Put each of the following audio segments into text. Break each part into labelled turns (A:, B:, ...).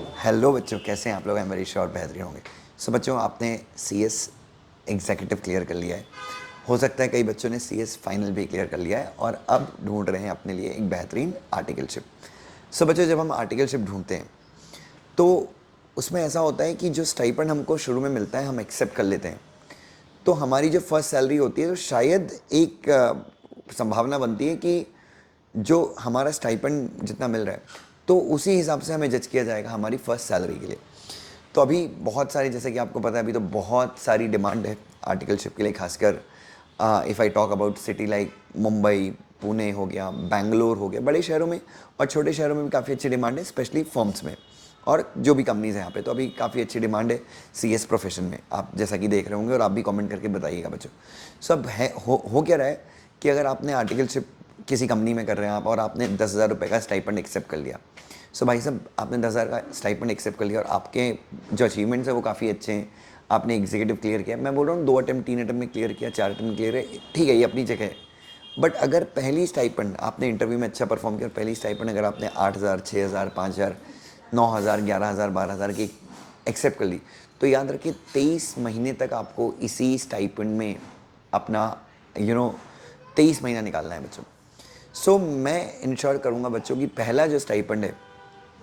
A: Hello बच्चों, कैसे हैं आप लोग? आई एम वेरी श्योर बेहतरीन होंगे। सो बच्चों, आपने सीएस एग्जीक्यूटिव क्लियर कर लिया है। हो सकता है कई बच्चों ने सीएस फाइनल भी क्लियर कर लिया है और अब ढूंढ रहे हैं अपने लिए एक बेहतरीन आर्टिकलशिप। सो बच्चों, जब हम आर्टिकलशिप ढूंढते हैं तो उसमें ऐसा होता है कि जो स्टाइपेंड हमको शुरू में मिलता है हम एक्सेप्ट कर लेते हैं। तो हमारी जो फर्स्ट सैलरी होती है तो शायद एक संभावना बनती है कि जो हमारा स्टाइपेंड जितना मिल रहा है तो उसी हिसाब से हमें जज किया जाएगा हमारी फर्स्ट सैलरी के लिए। तो अभी बहुत सारी, जैसे कि आपको पता है, अभी तो बहुत सारी डिमांड है आर्टिकलशिप के लिए, खासकर if I talk about city like Mumbai, Pune हो गया, बैंगलोर हो गया, बड़े शहरों में और छोटे शहरों में भी काफ़ी अच्छी डिमांड है, स्पेशली फर्म्स में और जो भी कंपनीज़ हैं यहाँ पे। तो अभी काफ़ी अच्छी डिमांड है सीएस प्रोफेशन में, आप जैसा कि देख रहे होंगे और आप भी कमेंट करके बताइएगा बच्चों। सब है हो क्या रहा है कि अगर आपने आर्टिकलशिप किसी कंपनी में कर रहे हैं आप और आपने 10,000 रुपये का स्टाइपेंड एक्सेप्ट कर लिया। सो भाई साहब, आपने 10,000 का स्टाइपेंड एक्सेप्ट कर लिया और आपके जो अचीवमेंट्स है वो काफ़ी अच्छे हैं। आपने एग्जीक्यूटिव क्लियर किया, मैं बोल रहा हूँ 2 अटेम्प्ट 3 अटेम्प्ट में क्लियर किया, 4 अटेम्प्ट में क्लियर है, ठीक है, ये अपनी जगह है। बट अगर पहली स्टाइपेंड आपने इंटरव्यू में अच्छा परफॉर्म किया और पहली स्टाइपेंड अगर आपने 8,000, 6,000, 5,000, 9,000, 11,000, 12,000 की एक्सेप्ट कर ली, तो याद रखिए 23 महीने तक आपको इसी स्टाइपेंड में अपना 23 महीना निकालना है बच्चों। सो मैं इंश्योर करूँगा बच्चों की पहला जो स्टाइपेंड है,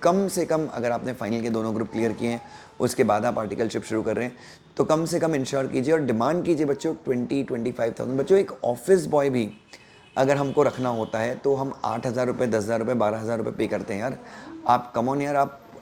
A: कम से कम, अगर आपने फाइनल के दोनों ग्रुप क्लियर किए हैं उसके बाद आप आर्टिकलशिप शुरू कर रहे हैं, तो कम से कम इंश्योर कीजिए और डिमांड कीजिए बच्चों 20-25,000। बच्चों, एक ऑफिस बॉय भी अगर हमको रखना होता है तो हम 8,000 रुपये, 10,000 रुपये, 12,000 रुपये पे करते हैं यार। आप कम ऑन यार,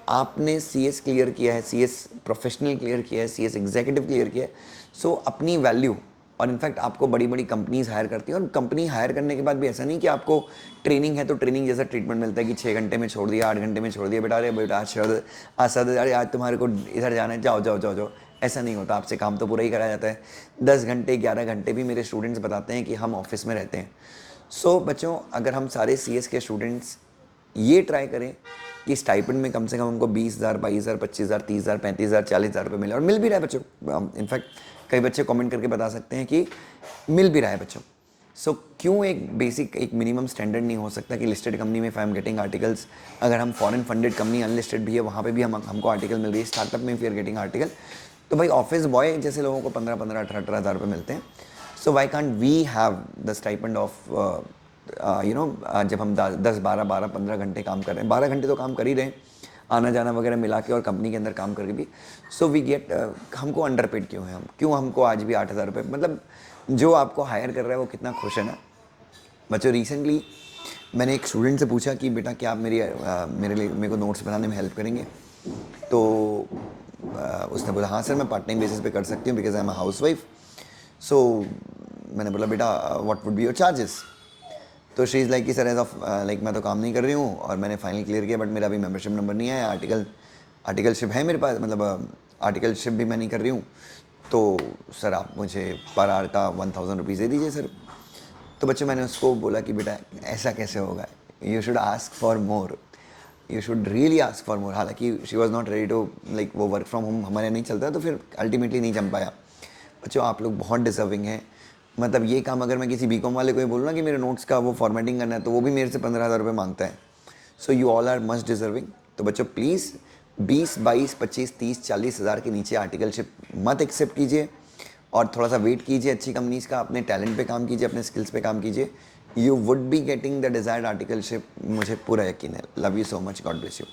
A: आपने सीएस क्लियर किया है, सीएस प्रोफेशनल क्लियर किया है, सीएस एग्जीक्यूटिव क्लियर किया है। सो अपनी वैल्यू, और इनफैक्ट आपको बड़ी बड़ी कंपनीज हायर करती हैं और कंपनी हायर करने के बाद भी ऐसा नहीं कि आपको ट्रेनिंग है तो ट्रेनिंग जैसा ट्रीटमेंट मिलता है कि 6 घंटे में छोड़ दिया, 8 घंटे में छोड़ दिया, बेटा अरे बेटा आज सर अरे आज तुम्हारे को इधर जाना है, जाओ जाओ जाओ जाओ। ऐसा नहीं होता, आपसे काम तो पूरा ही कराया जाता है। 10 घंटे 11 घंटे भी मेरे स्टूडेंट्स बताते हैं कि हम ऑफिस में रहते हैं। सो बच्चों, अगर हम सारे सीएस के स्टूडेंट्स ये ट्राई करें कि स्टाइपेंड में कम से कम हमको 20,000, 22,000, 25,000, 30,000, 35,000, 40,000 रुपये मिले, और मिल भी रहा है बच्चों। इनफैक्ट कई बच्चे कमेंट करके बता सकते हैं कि मिल भी रहा है बच्चों। सो क्यों एक बेसिक, एक मिनिमम स्टैंडर्ड नहीं हो सकता कि लिस्टेड कंपनी में if I am getting articles, अगर हम फॉरेन फंडेड कंपनी अनलिस्टेड भी है वहाँ पे भी हमको आर्टिकल मिल रही है, स्टार्टअप में वी आर गेटिंग आर्टिकल, तो भाई ऑफिस बॉय जैसे लोगों को 15-15, 18-18 हज़ार रुपये मिलते हैं। So why can't we have the stipend of जब हम 10, 12, 15 घंटे काम कर रहे हैं, 12 घंटे तो काम कर ही रहे हैं आना जाना वगैरह मिला के और कंपनी के अंदर काम करके भी। सो वी गेट, हमको अंडर पेड क्यों है, हम क्यों, हमको आज भी 8,000 रुपये, मतलब जो आपको हायर कर रहा है वो कितना खुश है ना बच्चों। रिसेंटली मैंने एक स्टूडेंट से पूछा कि बेटा क्या आप मेरे को नोट्स बनाने में हेल्प करेंगे? तो उसने बोला हाँ सर, मैं पार्ट टाइम बेसिस पे कर सकती हूँ because I am a housewife. So मैंने बोला बेटा what would be your charges? तो शी इज़ लाइक कि सर एज ऑफ लाइक मैं तो काम नहीं कर रही हूँ और मैंने फाइनल क्लियर किया बट मेरा अभी मेंबरशिप नंबर नहीं आया, आर्टिकलशिप है मेरे पास, मतलब आर्टिकलशिप भी मैं नहीं कर रही हूँ, तो सर आप मुझे पर आवर का 1,000 रुपीज़ दे दीजिए सर। तो बच्चों, मैंने उसको बोला कि बेटा ऐसा कैसे होगा, you should ask for more, you should really ask for more. हालांकि she was not ready to, like वो वर्क फ्रॉम होम हमारे नहीं चलता तो फिर अल्टीमेटली नहीं जम पाया। बच्चों, आप लोग बहुत डिजर्विंग हैं, मतलब ये काम अगर मैं किसी बीकॉम वाले को ही बोलूँ ना कि मेरे नोट्स का वो फॉर्मेटिंग करना है तो वो भी मेरे से 15,000 रुपये मांगता है। So you all are must deserving. तो बच्चों प्लीज़ 20, 22, 25, 30, 40 हज़ार के नीचे आर्टिकलशिप मत एक्सेप्ट कीजिए और थोड़ा सा वेट कीजिए अच्छी कंपनीज़ का, अपने टैलेंट पे काम कीजिए, अपने स्किल्स पे काम कीजिए। You would be getting the desired articleship, मुझे पूरा यकीन है। Love you so much, God bless you.